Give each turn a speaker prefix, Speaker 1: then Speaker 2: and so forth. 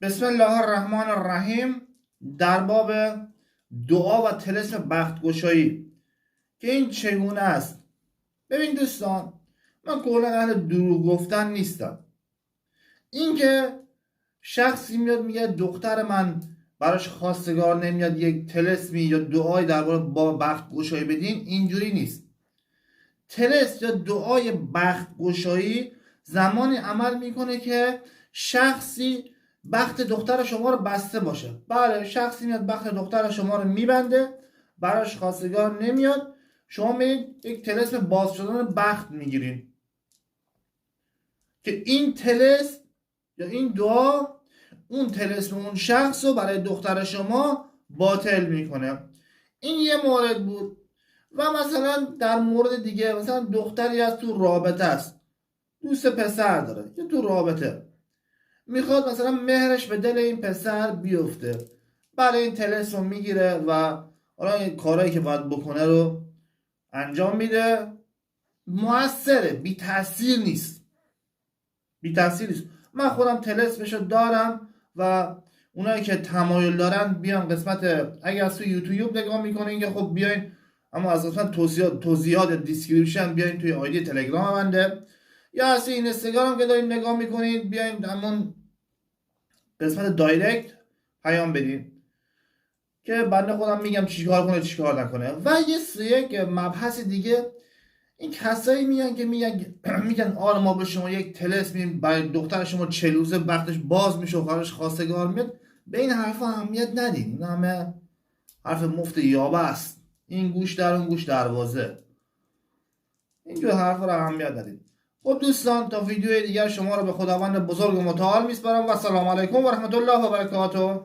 Speaker 1: بسم الله الرحمن الرحیم. در باب دعا و طلسم بختگشایی که این چگونه است. ببین دوستان، من کلا اهل دروغ گفتن نیستم. این که شخصی میاد میگه دختر من براش خواستگار نمیاد، یک طلسمی یا دعای درباره باب بختگشایی بدین، اینجوری نیست. طلسم یا دعای بختگشایی زمانی عمل میکنه که شخصی بخت دختر شما رو بسته باشه. بله، شخصی میاد بخت دختر شما رو میبنده، براش خواستگار نمیاد، شما میید یک طلسم باز شدن بخت میگیرین که این طلسم یا این دعا اون طلسم اون شخص رو برای دختر شما باطل میکنه. این یه مورد بود. و مثلا در مورد دیگه، مثلا دختری از تو رابطه است، دوست پسر داره یا تو رابطه، میخواد مثلا مهرش به دل این پسر بیفته، برای این طلسم رو میگیره و حالا این کارهایی که باید بکنه رو انجام میده. موثره، بی تاثیر نیست. من خودم طلسمشو دارم و اونایی که تمایل دارن بیان قسمت، اگه از تو یوتیوب نگاه میکنین که خب بیاین، اما از قسمت توضیحات دیسکریپشن بیاین توی آیدی تلگرام منده، یا از این اینستاگرام که دارین نگاه میکنین بیاین همون قسمت دایرکت پیام بدین که بنده خودم میگم چیکار کنه چیکار نکنه. و یک مبحث دیگه، این کسایی میگن که میگن آره ما به شما یک طلسم برای دختر شما چلوزه وقتش باز میشه و خواهرش خواستگار میاد، به این حرفا اهمیت ندین. این همه حرف مفت یابه است. این گوش در اون گوش دروازه. اینجور حرفا رو اهمیت ندین. خب دوستان، تا ویدیو دیگر شما رو به خداوند بزرگ و متعال میسپارم و السلام علیکم و رحمت الله و برکاته.